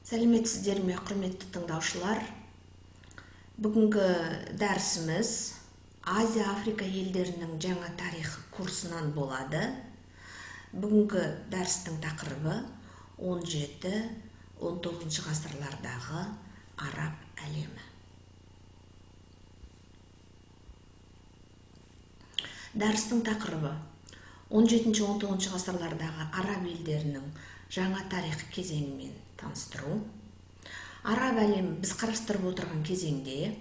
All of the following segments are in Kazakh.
Сәлеметсіздер ме, құрметті тыңдаушылар? Бүгінгі дәрісіміз Азия-Африка елдерінің жаңа тарихы курсынан болады. Бүгінгі дәрістің тақырыбы 17-19 ғасырлардағы араб әлемі. Дәрістің тақырыбы 17-19 ғасырлардағы араб елдерінің жаңа тарих кезеңімен таныстыру. Араб әлемі біз қарастырып отырған кезеңде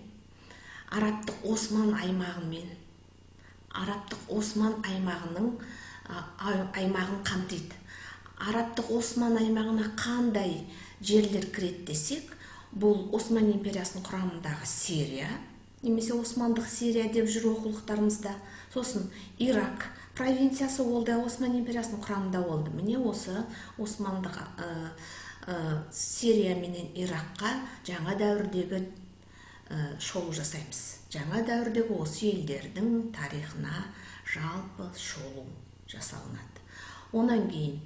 арабтық Осман аймағының аймағын қамтиды. Арабтық Осман аймағына қандай жерлер кіреді десек, бұл Осман империясының құрамындағы Сирия, немесе Османдық Сирия деп жүр оқулықтарымызда. Сосын Ирак провинциясы ол да Осман империясының құрамында болды. Міне осы Османдық Сирия менен Иракқа жаңа дәуірдегі шолу жасаймыз. Жаңа дәуірдегі осы елдердің тарихына жалпы шолу жасалынады. Онан кейін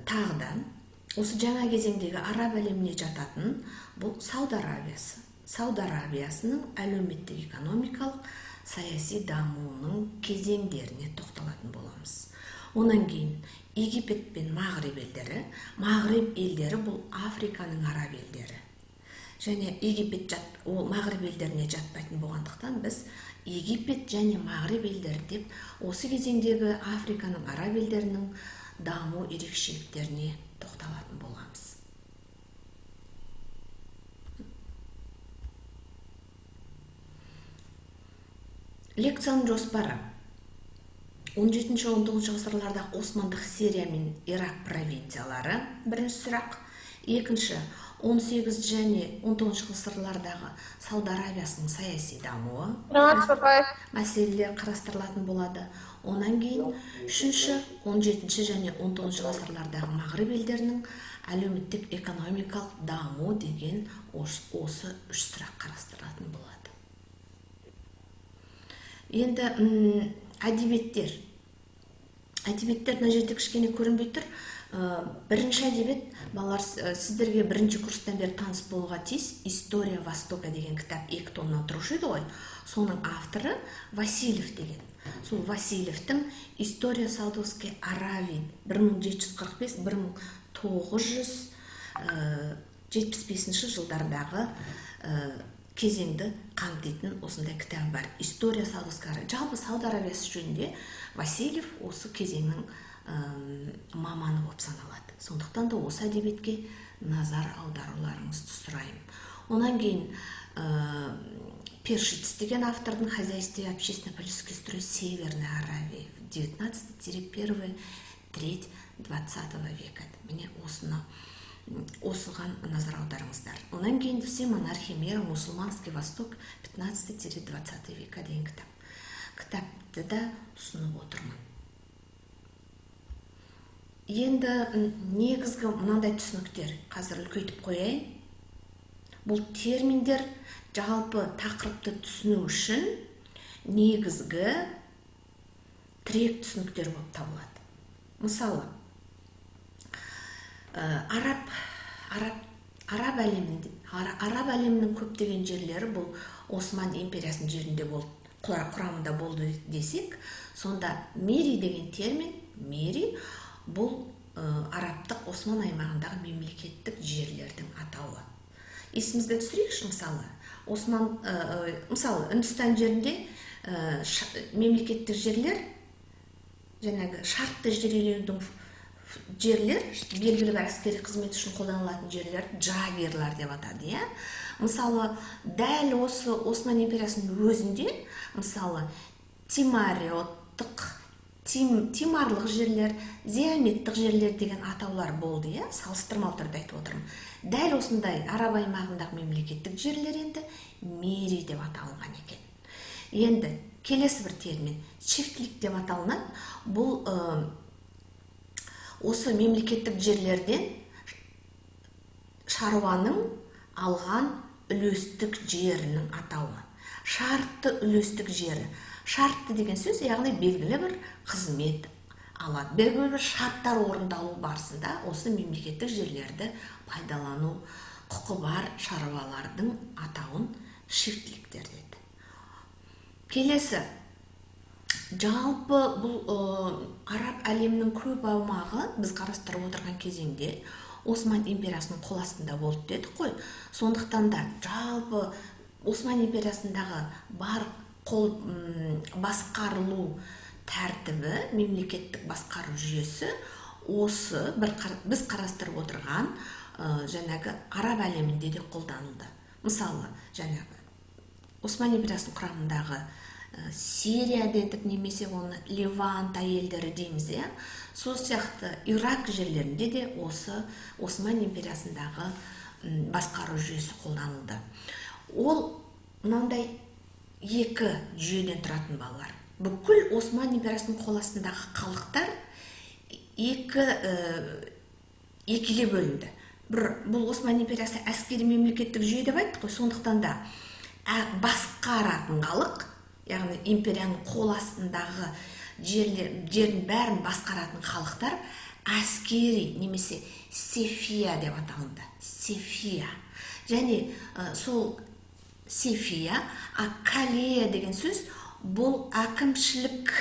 тағы да осы жаңа кезеңдегі араб әлеміне жататын бұл Сауд Арабиясы. Сауд Арабиясының әлеуметтік экономикалық саяси дамуының кезеңдеріне тоқталатын боламыз. Онан кейін Египет пен Мағриб елдері. Мағриб елдері бұл Африканың араб елдері. Және Египет ол Мағриб елдеріне жатпайтын болғандықтан біз Египет және Мағриб елдері деп осы кезеңдегі Африканың араб елдерінің даму ерекшеліктеріне тоқталатын боламыз. Лекцияның жоспары 17-19 ғасырлардағы Османдық Сирия мен Ирак провинциялары бірінші сұрақ. Екінші, 18 және 19 ғасырлардағы Сауд Арабиясының саяси дамуы мәселелер қарастырылатын болады. Онан кейін үшінші, 17 және 19 ғасырлардағы Мағриб елдерінің әлеуметтік экономикалық даму деген осы үш сұрақ қарастырылатын болады. Енді әдебиеттер мына жерде кішкене көрінбей тұр. Бірінші әдебиет, балалар сіздерге бірінші курстан бері таныс болуға тиіс. История Востока деген кітап 2 томнан тұрушы еді ғой. Соның авторы Васильев деген. Сол Васильевтің История Саудовской Аравии 1745-1975 жылдардағы кезеңді қамтитын осындай кітап бар. История Саудовской Аравии. Жалпы Сауд Арабиясы жөнінде Васильев осы кезеңнің маманы болып саналады. Сондықтан да осы әдебиетке назар аударуларыңызды сұраймын. Онан кейін Першиц деген автордың «Хозяйство и общественно-политический строй Северной Аравии» 19-1 треть 20 века. Міне осыған назар аударыңыздар. Онан кейін все монархии мира, мусульманский Восток 15-20 века деген кітап. Кітапты да ұсынып отырмын. Енді негізгі мынандай түсініктер қазір үлкейтіп қояйын. Бұл терминдер жалпы тақырыпты түсіну үшін негізгі тірек түсініктер болып табылады. Мысалы, араб әлемінің көптеген жерлері бұл Осман империясының жерінде құрамында болды десек, сонда Мери деген термин, Мери бұл арабтық Осман аймағындағы мемлекеттік жерлердің атауы. Есімізге түсірейікші, мысалы Үндістан жерінде мемлекеттік жерлер, жаңағы шартты жерлердің жерлер, белгілі бір әскери қызмет үшін қолданылатын жерлер джагирлар деп атады. Мысалы, дәл осы Осман империясының өзінде, мысалы, тимарлық жерлер, зиаметтік жерлер деген атаулар болды, салыстырмалы түрде айтып отырмын. Дәл осындай араб аймағындағы мемлекеттік жерлер енді Мери деп аталынған екен. Енді келесі бір термин, чифтлик деп аталынады. Бұл осы мемлекеттік жерлерден шаруаның алған үлестік жерінің атауы. Шартты үлестік жері. Шартты деген сөз, яғни белгілі бір қызмет, алады. Белгілі бір шарттар орындалу барысында осы мемлекеттік жерлерді пайдалану құқы бар шаруалардың атауын шифтліктер деді. Келесі, жалпы бұл араб әлемінің көп аумағы біз қарастырып отырған кезеңде Осман империясының қол астында болды дедік қой. Сондықтан да жалпы Осман империясындағы бар басқарылу тәртібі, мемлекеттік басқару жүйесі осы біз қарастырып отырған жаңағы араб әлемінде де қолданылды. Мысалы, жаңағы Осман империясының құрамындағы Сирия дедік, немесе оны Левант әйелдері дейміз, сол сияқты Ирак жерлерінде де осы Осман империясындағы басқару жүйесі қолданылды. Ол мынандай екі жүйеден тұратын балалар. Бүкіл Осман империясының қол астындағы халықтар екіге бөлінді. Бұл Осман империясы әскери мемлекеттік жүйе деп айттық қой. Сондықтан да басқаратын халық, яғни империяның қол астындағы жердің бәрін басқаратын халықтар әскери немесе сефия деп аталынды. Сефия. Және сол сефия, калея деген сөз, бұл әкімшілік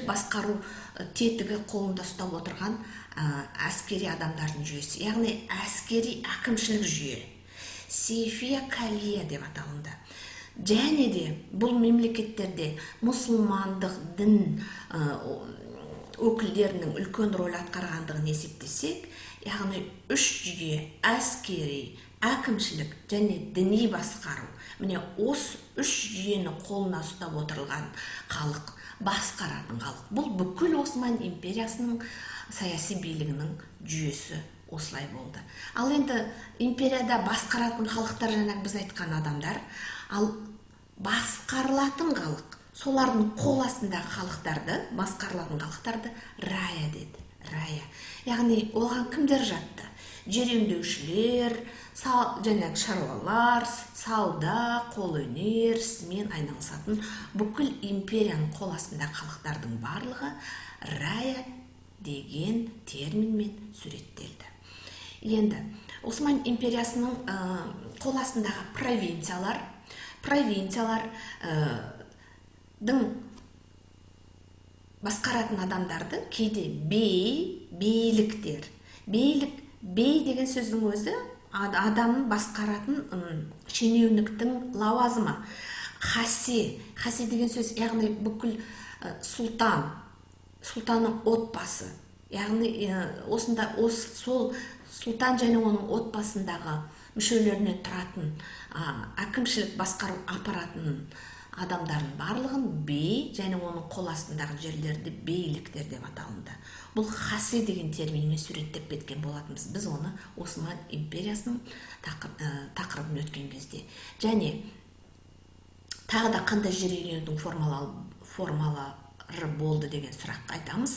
басқару тетігі қолында ұстап отырған әскери адамдардың жүйесі, яғни әскери әкімшілік жүйе. Сефия калея деп аталынды. Және де бұл мемлекеттерде мұсылмандық дін өкілдерінің үлкен рөл атқарғандығын есептесек, яғни үш жүйе: әскери, әкімшілік және діни басқару. Міне осы үш жүйені қолына ұстап отырылған халық, басқаратын халық. Бұл бүкіл Осман империясының саяси билігінің жүйесі осылай болды. Ал енді империяда басқаратын халықтар, жаңа біз айтқан адамдар, ал басқарылатын халық, солардың қол астындағы халықтарды, басқарылатын халықтарды рая деді. Рая. Яғни оған кімдер жатты? Жер өңдеушілер, жаңағы шаруалар, сауда, қолөнер ісімен айналысатын бүкіл империяның қол астындағы халықтардың барлығы рая деген терминмен суреттелді. Енді Осман империясының қол астындағы провинциялардың басқаратын адамдарды кейде бейліктер. Бей деген сөздің өзі адамның басқаратын шенеуніктің лауазымы. Хаси деген сөз, яғни бүкіл сұлтанның отбасы. Яғни сол сұлтан және оның отбасындағы мүшелерінен тұратын әкімшілік басқару аппаратының адамдардың барлығын бей және оның қол астындағы жерлерді бейліктер деп аталынды. Бұл хаси деген терминмен суреттеп кеткен болатынбыз. Біз оны Осман империясының тақырыбын өткен кезде. Және тағы да қандай жер иеленудің формалары болды деген сұраққа айтамыз.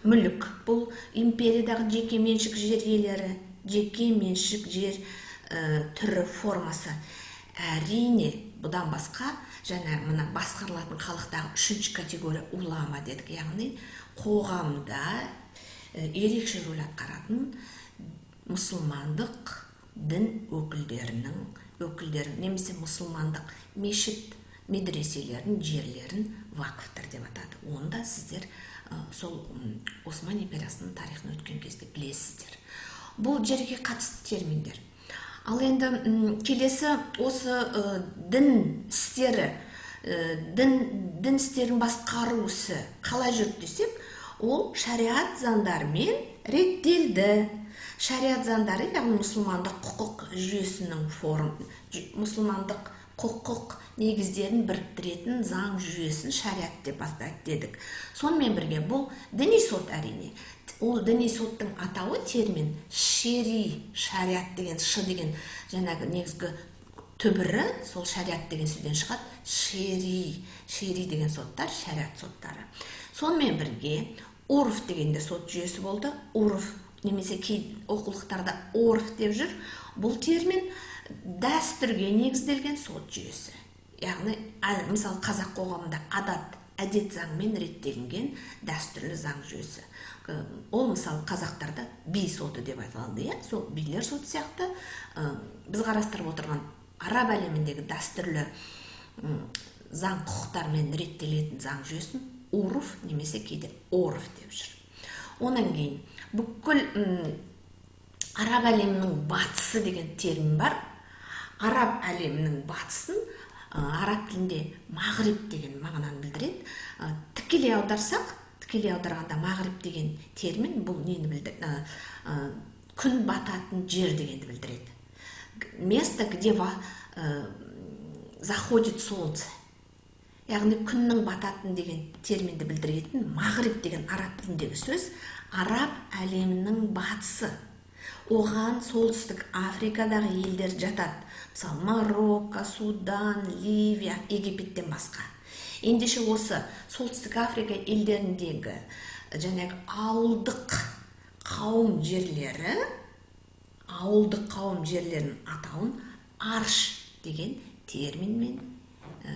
Мүлік. Бұл империядағы жеке меншік жер иелері, жеке меншік жер түрі формасы. Әрине, бұдан басқа және мына басқарылатын халықтағы үшінші категория улама дедік, яғни қоғамда ерекше рөл атқаратын мұсылмандық дін өкілдері, немесе мұсылмандық мешіт медреселердің жерлерін вакфтар деп атады. Онда сіздер сол Осман империясының тарихын өткен кезде білесіздер. Бұл жерге қатысты терминдер. Ал енді келесі осы дін істерін басқару ісі қалай жүрді десек, ол шариғат заңдарымен реттелді. Шариғат заңдары, яғни мұсылмандық құқық жүйесінің мұсылмандық құқық негіздерін біріктіретін заң жүйесін шариғат деп бастайды дедік. Сонымен бірге бұл діни сот, әрине. Ол діни соттың атауы термин шариғат деген, деген жаңағы негізгі түбірі сол шариғат деген сөзден шығады. Шери деген соттар, шариғат соттары. Сонымен бірге урф деген де сот жүйесі болды. Урф, немесе кей оқулықтарда орф деп жүр. Бұл термин дәстүрге негізделген сот жүйесі. Яғни, мысалы қазақ қоғамында адат, әдет заңмен реттелінген дәстүрлі заң жүйесі. Ол мысалы қазақтарда би соты деп айтылады, иә? Сол билер соты сияқты біз қарастырып отырған араб әлеміндегі дәстүрлі заң құқықтармен реттелетін заң жүйесін уруф немесе кейде орф деп жүр. Онан кейін бүкіл араб әлемінің батысы деген термин бар. Араб әлемінің батысын араб тілінде мағриб деген мағынаны білдіреді. Тікелей аударғанда мағриб деген термин бұл нені білдіреді? Күн бататын жер дегенді білдіреді. Место, где заходит солнце. Яғни күннің бататын деген терминді білдіретін мағриб деген араб тіліндегі сөз араб әлемінің батысы. Оған солтүстік Африкадағы елдер жатады. Мысалы, Марокко, Судан, Ливия, Египеттен басқа. Ендеше осы солтүстік Африка елдеріндегі жаңағы ауылдық қауым жерлерінің атауын арш деген терминмен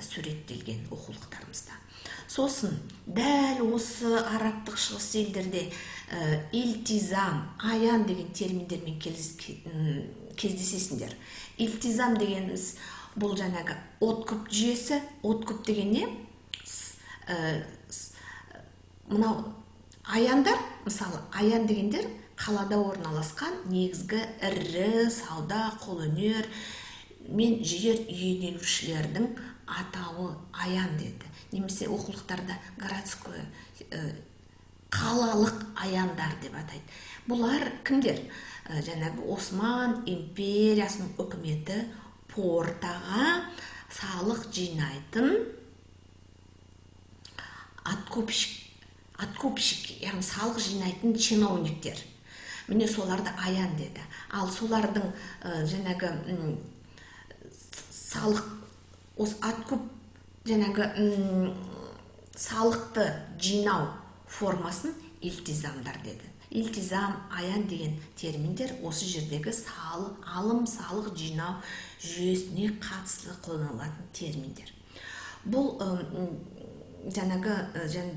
суреттелген оқулықтарымызда. Сосын дәл осы арабтық шығыс елдерде илтизам, аян деген терминдермен кездесесіңдер. Илтизам дегеніміз бұл жаңағы откуп жүйесі. Откуп деген не? Мынау аяндар, мысалы аян дегендер қалада орналасқан негізгі ірі сауда, қолөнер мен жер иеленушілердің атауы аян деді. Немесе оқулықтарда городской, қалалық аяндар деп атайды. Бұлар кімдер? Жаңағы Осман империясының үкіметі портаға салық жинайтын откупщик, яғни салық жинайтын чиновниктер. Міне соларды аян деді. Ал солардың жаңағы салық, откуп жаңағы салықты жинау формасын илтизамдар деді. Илтизам, аян деген терминдер осы жердегі алым-салық жинау жүйесіне қатысты қолданылатын терминдер. Бұл жаңағы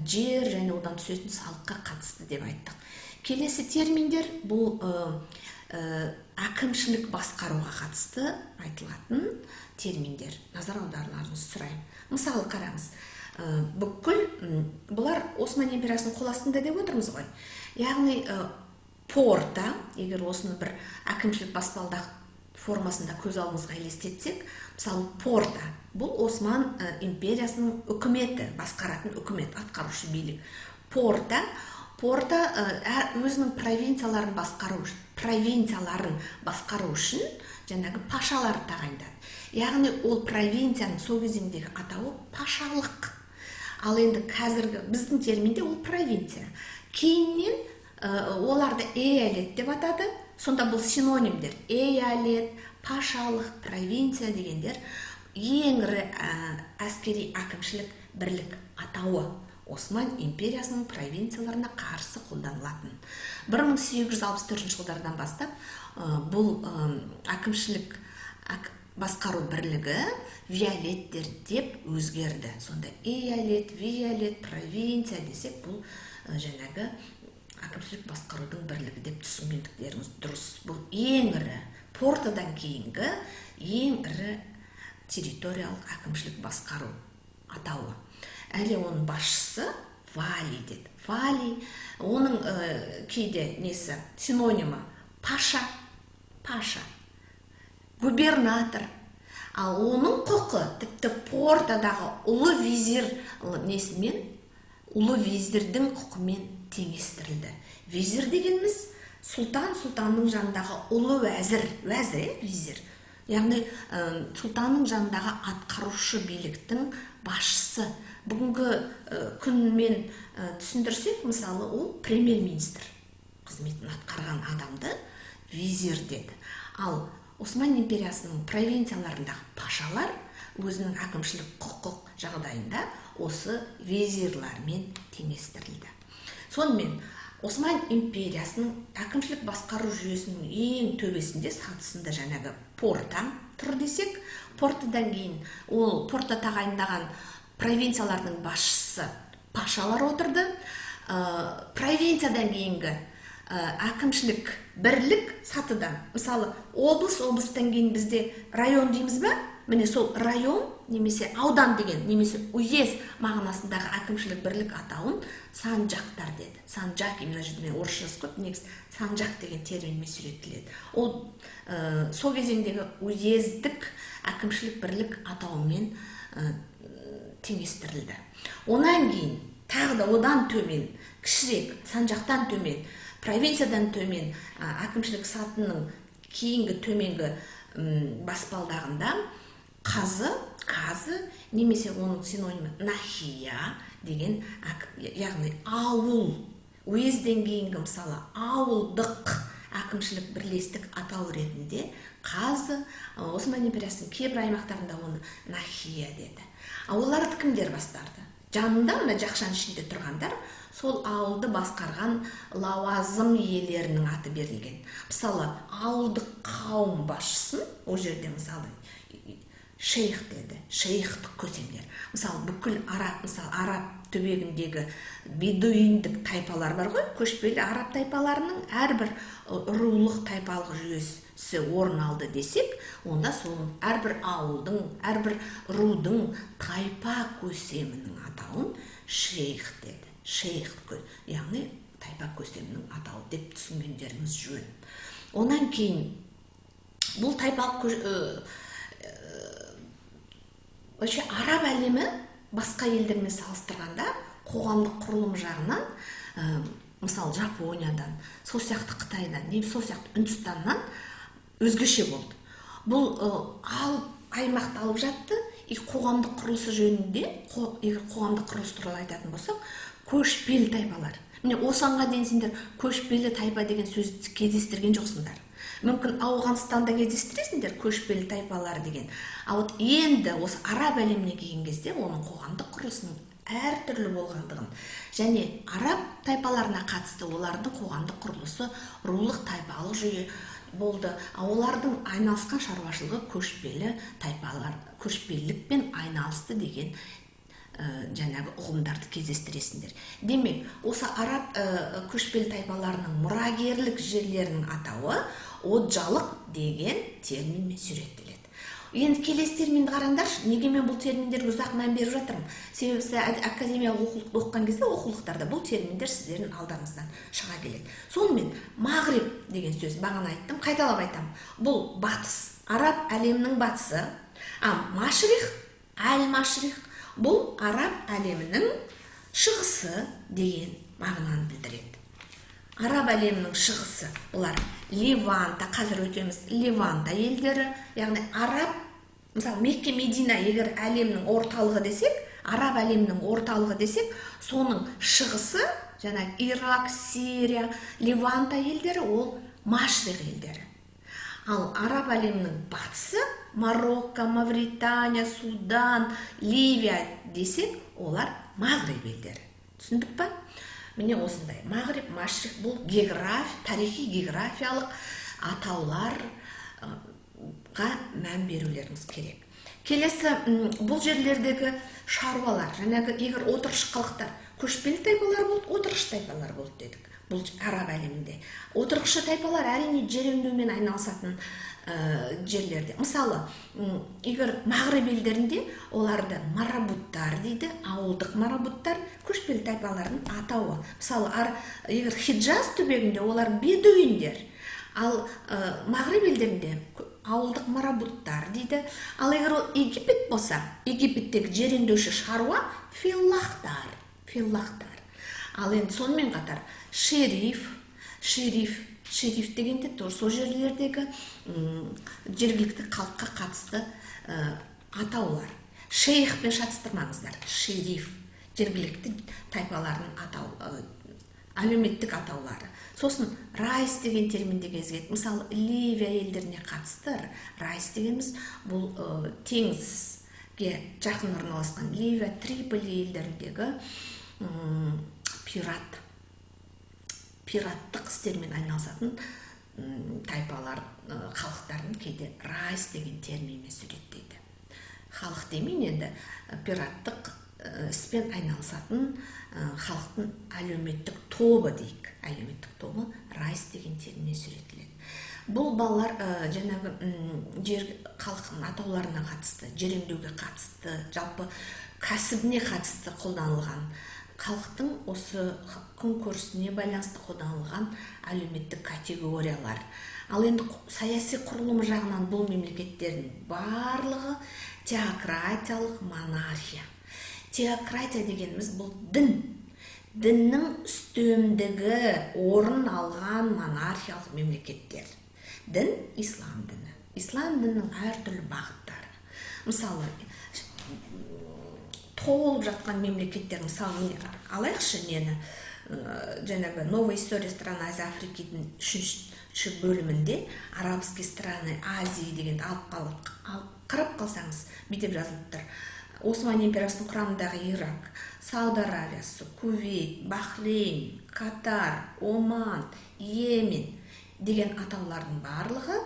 жер және одан түсетін салыққа қатысты деп айттық. Келесі терминдер бұл әкімшілік басқаруға қатысты айтылатын терминдер. Назар аударуларыңызды сұраймын. Мысалы қараңыз, бұлар Осман империясының қол астында деп отырмыз ғой. Яғни порта, егер осыны бір әкімшілік баспалдақ формасында көз алдымызға елестетсек, мысалы порта бұл Осман империясының үкіметі, басқаратын үкімет, атқарушы билік. Порта өзінің провинцияларын басқару үшін жаңағы пашаларды тағайындады. Яғни ол провинцияның сол кезеңдегі атауы пашалық. Ал енді қазіргі біздің терминде ол провинция. Кейіннен оларды эялет деп атады. Сонда бұл синонимдер. Эялет, пашалық, провинция дегендер ең ірі әскери әкімшілік бірлік атауы. Осман империясының провинцияларына қарсы қолданылатын. 1864 жылдардан бастап бұл әкімшілік басқару бірлігі виолеттер деп өзгерді. Сонда эялет, виолет, провинция десек, бұл жаңағы әкімшілік басқарудың бірлігі деп түсінгендіктеріңіз дұрыс. Бұл ең ірі, портадан кейінгі ең ірі территориялық әкімшілік басқару атауы. Әлі оның басшысы вали деді. Вали, оның кейде несі, синонимі паша, губернатор. Ал оның құқы тіпті портадағы ұлы визир несімен, ұлы визирдің құқымен теңестірілді. Визир дегеніміз сұлтанның жанындағы ұлы визир. Яғни сұлтанның жанындағы атқарушы биліктің басшысы. Бүгінгі күнмен түсіндірсек, мысалы, ол премьер-министр қызметін атқарған адамды визир деді. Ал Осман империясының провинцияларындағы пашалар өзінің әкімшілік құқық жағдайында осы визирлармен теңестірілді. Сонымен Осман империясының әкімшілік басқару жүйесінің ең төбесінде, сатысында жаңағы порта тұр десек, портадан кейін ол порта тағайындаған провинциялардың басшысы пашалар отырды. Провинциядан кейінгі әкімшілік бірлік сатыдан, мысалы облыстан кейін бізде район дейміз ба, міне сол район немесе аудан деген немесе уез мағынасындағы әкімшілік бірлік атауын санжақтар деді. Санжақ, мына жерде мен орысша жазып қойып, негізі санжақ деген терминмен суреттеледі. Ол сол кезеңдегі уездік әкімшілік бірлік атауымен теңестірілді. Онан кейін тағы да одан төмен, кішірек, санжақтан төмен, провинциядан төмен әкімшілік сатының кейінгі төменгі баспалдағында қазы немесе оның синонимі нахия деген, яғни ауыл, уезден кейінгі мысалы ауылдық әкімшілік бірлестік атау ретінде қазы, Осман империясының кейбір аймақтарында оны нахия деді. Оларды кімдер басқарды? Жанында, мына жақшаның ішінде тұрғандар, сол ауылды басқарған лауазым иелерінің аты берілген. Мысалы, ауылдық қауым басшысын, ол жерде мысалы шейх деді, шейхтік көсемдер. Мысалы, бүкіл араб түбегіндегі бедуиндік тайпалар бар ғой, көшпелі араб тайпаларының әрбір рулық тайпалық жүйесі орын алды десек, онда соның әрбір ауылдың, әрбір рудың тайпа көсемінің атауын шейх деді. Шейх, яғни тайпа көсемінің атауы деп түсінгендеріңіз жөн. Онан кейін бұл тайпалық араб әлемі басқа елдермен салыстырғанда қоғамдық құрылым жағынан, мысалы Жапониядан, сол сияқты Қытайдан, сол сияқты Үндістаннан өзгеше болды. Бұл аймақты алып жатты, қоғамдық құрылысы жөнінде, қоғамдық құрылыс туралы айтатын болсақ, көшпелі тайпалар. Міне осыған дейін сендер көшпелі тайпа деген сөзді кездестірген жоқсыңдар. Мүмкін Ауғанстанда кездестіресіңдер көшпелі тайпалар деген. Ал енді осы араб әлеміне келген кезде оның қоғамдық құрылысының әртүрлі болғандығын және араб тайпаларына қатысты олардың қоғамдық құрылысы рулық тайпалық жүйе болды. Олардың айналысқан шаруашылығы көшпелі тайпалар, көшпелілікпен айналысты деген жаңағы ұғымдарды кездестіресіңдер. Демек, осы араб көшпелі тайпаларының мұрагерлік жерлерінің атауы отжалық деген терминмен суреттеледі. Енді келесі терминді қараңдаршы, неге мен бұл терминдерге ұзақ мән беріп жатырмын? Себебі академиялық оқыған кезде оқулықтарда бұл терминдер сіздердің алдарыңыздан шыға келеді. Сонымен мағриб деген сөз бағана айттым, қайталап айтамын. Бұл батыс, араб әлемінің батысы, машрих, әл-машрих бұл араб әлемінің шығысы деген мағынаны білдіреді. Араб әлемінің шығысы, бұлар Леванта, қазір өтеміз Леванта елдері, яғни араб, мысалы Мекке, Медина егер әлемнің орталығы десек, араб әлемінің орталығы десек, соның шығысы, жаңа Ирак, Сирия, Леванта елдері ол машрих елдері. Ал араб әлемінің батысы, Марокко, Мавритания, Судан, Ливия десек, олар мағриб елдері. Түсіндік па? Міне осындай. Мағриб, машрих бұл тарихи географиялық атауларға мән берулеріңіз керек. Келесі, бұл жерлердегі шаруалар, жаңағы егер отырықшы халықтар, көшпелі тайпалар болды, отырықшы тайпалар болды дедік. Бұл араб әлемінде. Отырықшы тайпалар әрине жер өңдеумен айналысатын жерлерде. Мысалы, егер мағриб елдерінде оларды марабуттар дейді, ауылдық марабуттар, көшпелі тайпалардың атауы. Мысалы, егер Хиджаз түбегінде олар бедуиндер, ал мағриб елдерінде ауылдық марабуттар дейді. Ал егер ол Египет болса, Египеттегі жер өңдеуші шаруа филлахтар. Ал енді сонымен қатар шериф дегенде сол жерлердегі жергілікті халыққа қатысты атаулар. Шейхпен шатыстырмаңыздар. Шериф жергілікті тайпаларының әлеуметтік атаулары. Сосын райс деген терминде кезігеді. Мысалы, Ливия елдеріне қатысты райс дегеніміз бұл теңізге жақын орналасқан Ливия, Триполи елдеріндегі пираттық істермен айналысатын тайпалар, халықтарын кейде райс деген терминмен суреттейді. Халық демейін, енді пираттық іспен айналысатын халықтың әлеуметтік тобы дейік. Әлеуметтік тобы райс деген терминмен суретіледі. Бұл балалар жаңағы жер халықтың атауларына қатысты, жер өңдеуге қатысты, жалпы кәсібіне қатысты қолданылған, халықтың осы күнкөрісіне байланысты қолданылған әлеуметтік категориялар. Ал енді саяси құрылымы жағынан бұл мемлекеттердің барлығы теократиялық монархия. Теократия дегеніміз бұл діннің үстемдігі орын алған монархиялық мемлекеттер. Дін ислам діні. Ислам дінінің әртүрлі бағыттары. Мысалы, толып жатқан мемлекеттер, мысалы, алайықшы нені, жаңағы Новая история страны Азии Африканың 3-ші бөлімінде арабские страны Азии дегенді алып қарап қалсаңыз, бүйтіп жазылып тұр. Осман империясының құрамындағы Ирак, Сауд Аравиясы, Кувейт, Бахрейн, Катар, Оман, Йемен деген атаулардың барлығы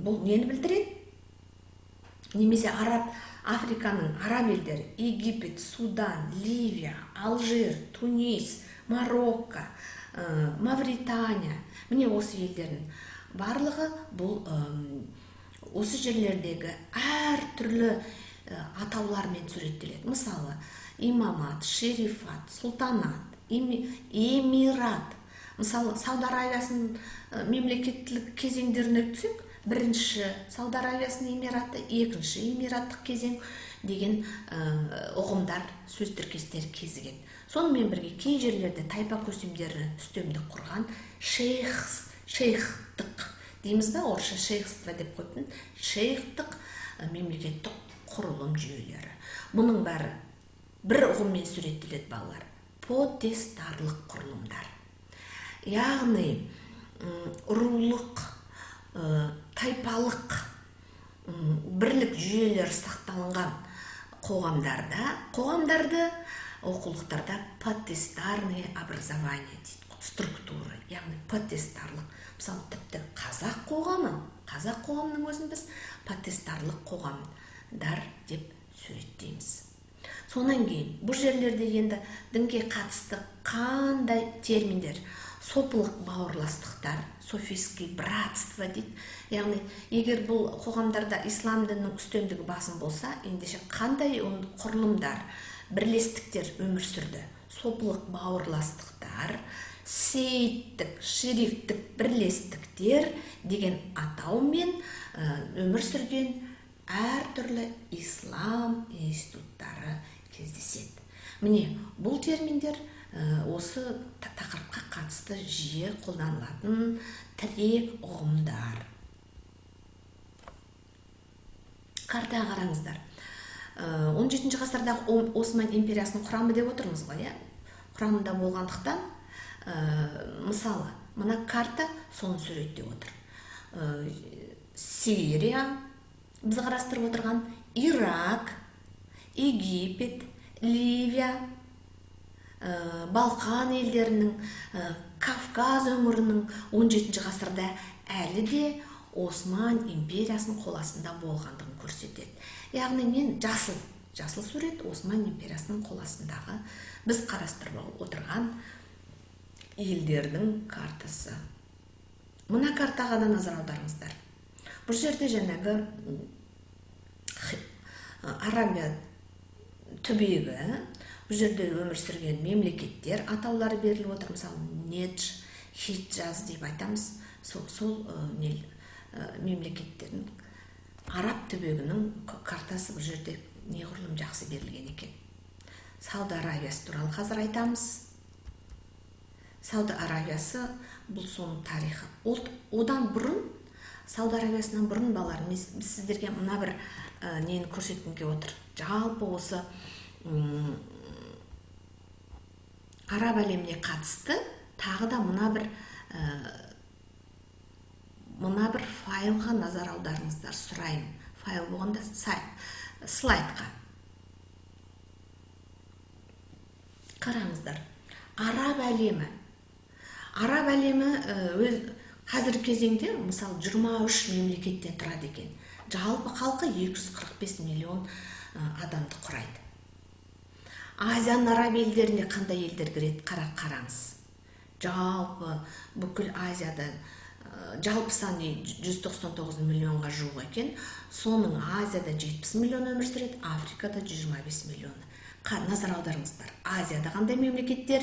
бұл нені білдіреді? Немесе Африканың араб елдері, Египет, Судан, Ливия, Алжир, Тунис, Марокко, Мавритания, міне осы елдердің барлығы бұл осы жерлердегі әртүрлі атаулармен суреттеледі. Мысалы, имамат, шерифат, султанат, эмират. Мысалы, Сауд Аравиясының мемлекеттілік кезеңдерін өтсек, бірінші Сауд Аравиясының эмираты, екінші эмираттық кезең деген ұғымдар, сөз тіркестері кезігеді. Сонымен бірге кей жерлерде тайпа көсемдері үстемдік құрған шейхтық дейміз ба, орысша шейхство деп қойтын шейхтық мемлекеттік құрылым жүйелері. Бұның бәрі бір ұғыммен суреттеледі балалар. Потестарлық құрылымдар. Яғни рулық, тайпалық бірлік жүйелер сақталынған қоғамдарды оқулықтарда потестарное образование дейді, структура, яғни потестарлық. Мысалы, тіпті қазақ қоғамының өзін біз потестарлық қоғамдар деп суреттейміз. Сонан кейін бұл жерлерде енді дінге қатысты қандай терминдер? Сопылық бауырластықтар, софийский братство дейді. Яғни, егер бұл қоғамдарда ислам дінінің үстемдігі басым болса, ендеше қандай құрылымдар, бірлестіктер өмір сүрді? Сопылық бауырластықтар, сейіттік, шерифтік бірлестіктер деген атаумен өмір сүрген әртүрлі ислам институттары кездеседі. Міне, бұл терминдер осы тақырыпқа қатысты жиі қолданылатын тірек ұғымдар. Картаға қараңыздар. 17-ші ғасырдағы Осман империясының құрамы деп отырмыз ғой, құрамында болғандықтан, мысалы, мына карта соны суреттеп отыр. Сирия, біз қарастырып отырған Ирак, Египет, Ливия, Балқан елдерінің, Кавказ өңірінің 17-ші ғасырда әлі де Осман империясының қол астында болғандығын көрсетеді. Яғни мен жасыл сурет Осман империясының қол астындағы біз қарастырып отырған елдердің картасы. Мына картаға да назар аударыңыздар. Бұл жерде жаңағы Арабия түбегі, бұл жерде өмір сүрген мемлекеттер атаулары беріліп отыр. Мысалы, Недж, Хиджаз деп айтамыз. Сол мемлекеттердің араб түбегінің картасы бұл жерде неғұрлым жақсы берілген екен. Сауд Аравиясы туралы қазір айтамыз. Сауд Аравиясы бұл соның тарихы. Одан бұрын, Сауд Аравиясынан бұрын балалар, біз сіздерге мына бір нені көрсеткімге отыр. Жалпы осы араб әлеміне қатысты тағы да мына бір файлға назар аударыңыздар, сұрайын. Файл болғанда слайдқа. Қараңыздар. Араб әлемі қазіргі кезеңде, мысалы, 23 мемлекеттен тұрады екен. Жалпы халқы 245 миллион адамды құрайды. Азияның араб елдеріне қандай елдер кіреді? Қараңыз. Жалпы бүкіл Азияда жалпы саны 199 миллионға жуық екен. Соның Азияда 70 миллион өмір сүреді, Африкада 125 миллион. Назар аударыңыздар. Азияда қандай мемлекеттер?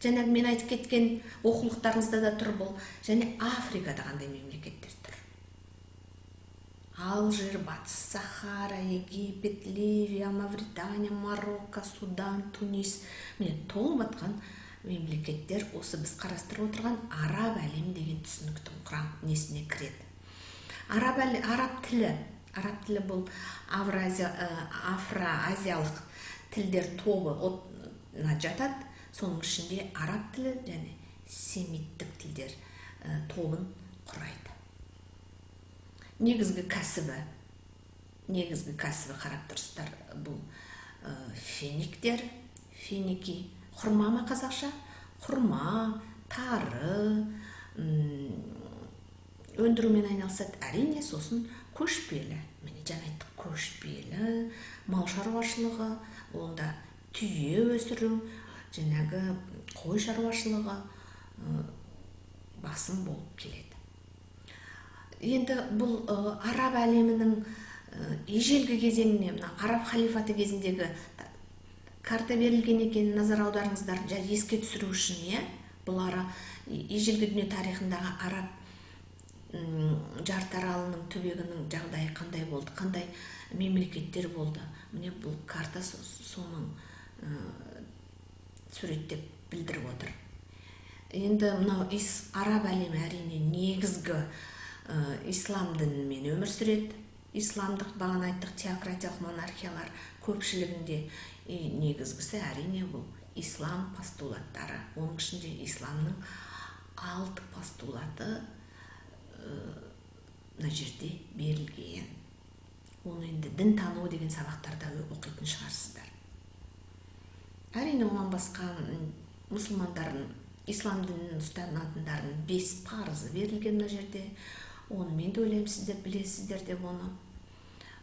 Және мен айтып кеткен оқулықтарыңызда да тұр бұл. Және Африкада қандай мемлекеттер тұр? Алжир, Батыс Сахара, Египет, Ливия, Мавритания, Марокко, Судан, Тунис. Міне толып жатқан мемлекеттер осы біз қарастырып отырған араб әлем деген түсініктің несіне кіреді. Араб тілі бұл афроазиялық тілдер тобына жатады. Соның ішінде араб тілі және семиттік тілдер тобын құрайды. Негізгі кәсібі қарап тұрсыздар, бұл феники, құрма ма қазақша? Құрма, тары өндірумен айналысады. Әрине, сосын көшпелі, міне жаңа айттық, көшпелі мал шаруашылығы, онда түйе өсіру, жаңағы қой шаруашылығы басым болып келеді. Енді бұл араб әлемінің ежелгі кезеңіне, араб халифаты кезіндегі карта берілген екен, назар аударыңыздар, еске түсіру үшін, бұл ежелгі дүние тарихындағы араб жартаралының түбегінің жағдайы қандай болды, қандай мемлекеттер болды. Міне бұл карта соның суреттеп білдіріп отыр. Енді мынау араб әлемі әрине негізгі ислам дінімен өмір сүреді. Исламдық, бағана айттық, теократиялық монархиялар көпшілігінде негізгісі әрине бұл ислам постулаттары. Оның ішінде исламның 6 постулаты мына жерде берілген. Оны енді дін тануы деген сабақтарда оқитын шығарсыздар. Әрине, онан басқа мұсылмандардың, ислам дінін ұстанатындардың 5 парызы берілген мына жерде. Оны мен де ойлаймын, сіздер білесіздер деп оны.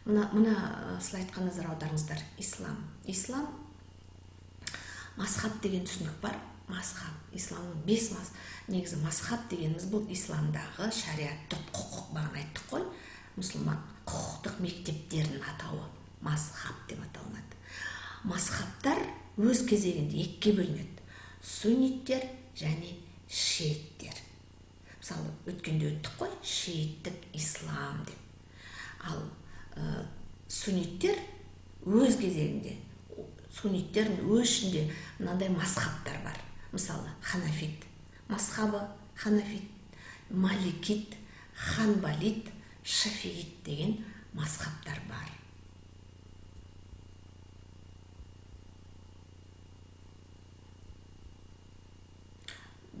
Мына слайдқа назар аударыңыздар. Ислам мазхаб деген түсінік бар. Мазхаб, исламның 5 негізі мазхаб дегеніміз бұл исламдағы шариаттық құқық, бағана айттық қой, мұсылман құқықтық мектептерінің атауы мазхаб деп аталынады. Мазхабтар өз кезегінде 2-ге бөлінеді: сунниттер және шииттер. Мысалы, өткенде өттік қой, шииттік ислам деп. Ал сунниттер өз кезегінде, сунниттердің өз ішінде мынандай мазхабтар бар. Мысалы, ханафит мазхабы, ханафит, маликит, ханбалит, шафиит деген мазхабтар бар.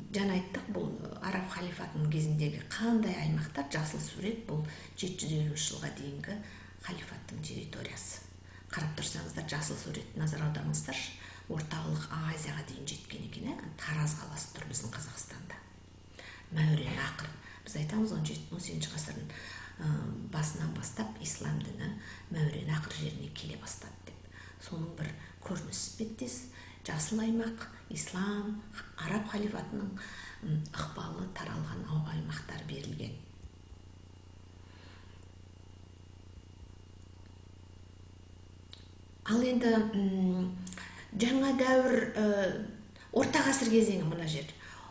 Жаңа айттық, бұл араб халифатының кезіндегі қандай аймақтар? Жасыл сурет, бұл 750 жылға дейінгі халифаттың территориясы. Қарап тұрсаңыздар, жасыл сурет назар аударыңыздар, орталық Азияға дейін жеткен екен. Тараз қаласы тұр біздің Қазақстанда. Мәуереннахр. Біз айтамыз, 17-18 ғасырдың басынан бастап ислам діні Мәуереннахр жеріне келе бастады деп. Соның бір көрініс іспеттес. Жасыл аймақ, ислам, араб халифатының ықпалы таралған аймақтар берілген. Ал енді жаңа дәуір, орта ғасыр кезеңі мына жер.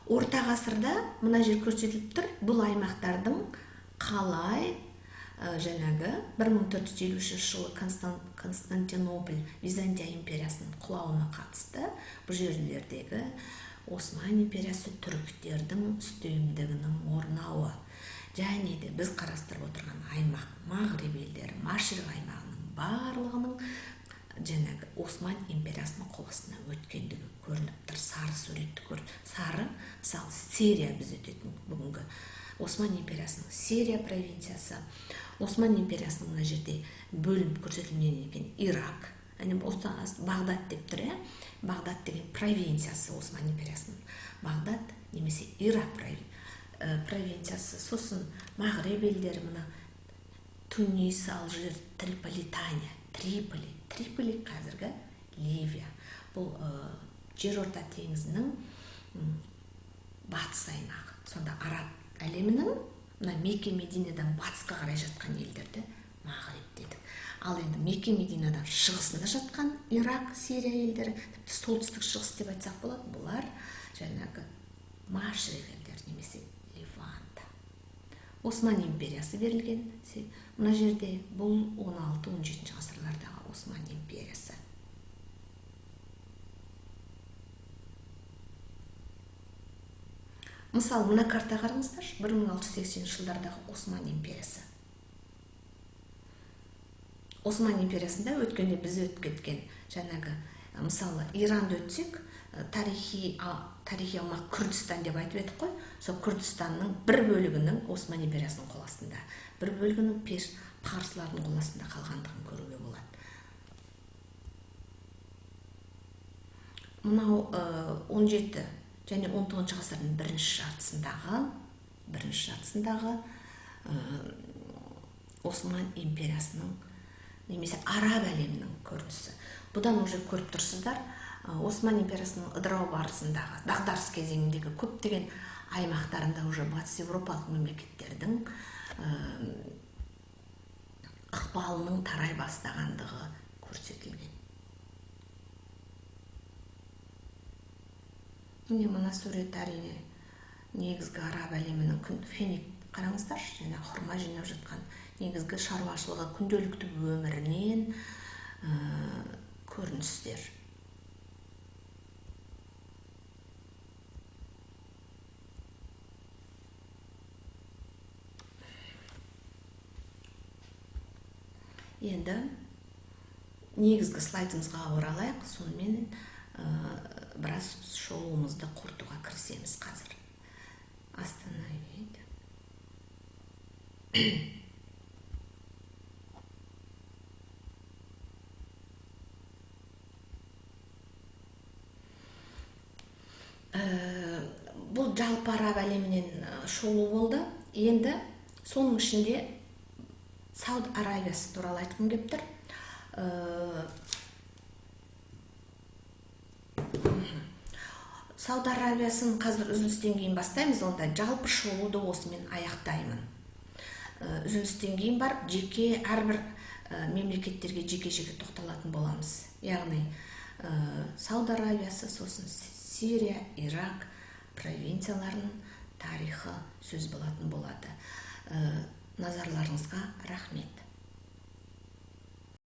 Орта ғасырда мына жер көрсетіліп тұр. Бұл аймақтардың қалай жаңағы 1453 жылы Константинополь Византия империясының құлауына қатысты бұл жерлердегі Осман империясы түріктердің үстемдігінің орнауы. Және де біз қарастырып отырған аймақ, Мағриб елдері, Машриқ аймағының барлығының жаңағы Осман империясының қол астына өткендігі көрініп тұр. Сары суретті көріп, сары, мысалы, Сирия біз өтетін бүгінгі Осман империясының Сирия провинциясы, Осман империясының мына жерде бөлініп көрсетілген екен Ирак, Бағдат деп тұр, Бағдат деген провинциясы Осман империясының. Бағдат немесе Ирак провинциясы, сосын Мағриб елдері, мына Тунис, Алжир, Триполи қазіргі Ливия. бұл жерорта теңізінің батыс аймағы. Сонда араб әлемінің мына Мекке Мединадан батысқа қарай жатқан елдерді Мағриб дедік. Ал енді Мекке Мединадан шығысында жатқан Ирак, Сирия елдері, тіпті солтүстік шығыс деп айтсақ болады, бұлар жаңағы Машриқ елдер немесе Левант. Осман империясы берілген мына жерде. Бұл 16-17 ғасырлардағы Осман империясы. Мысалы, мына карта қараңыздар, 1680 жылдардағы Осман империясы. Осман империясында өткенде біз өтіп кеткен жаңағы, мысалы, Иранды өтсек, тарихи аумақ Күрдістан деп айтып едік қой. Сол Күрдістанның бір бөлігінің Осман империясының қол астында, бір бөлігінің парсылардың қол астында қалғандығын көруге болады. Мынау 17 және 19 ғасырдың бірінші жартысындағы Осман империясының немесе араб әлемінің көрінісі. Бұдан уже көріп тұрсыздар, Осман империясының ыдырау барысындағы дағдарыс кезеңіндегі көптеген аймақтарында уже батыс еуропалық мемлекеттердің ықпалының тарай бастағандығы көрсетілген. Міне мына сурет әрине негізгі араб әлемінің феник, қараңыздар, және хұрма жинап жатқан негізгі шаруашылығы, күнделікті өмірінен көріністер. Енді негізгі слайдымызға оралайық, сонымен біраз шолуымызды қорытуға кірісеміз қазір. Остановить. Бұл жалпы араб әлемінен шолу болды. Енді соның ішінде Сауд Арабиясы туралы айтқым келіп тұр. Сауд Арабиясын қазір үзілістен кейін бастаймыз, онда жалпы шолуды осымен аяқтаймын. Үзілістен кейін бар, жеке әрбір мемлекеттерге жеке-жеке тоқталатын боламыз. Яғни Сауд Арабиясы, сосын Сирия, Ирак провинцияларының тарихы сөз болатын болады. Назарларыңызға рахмет.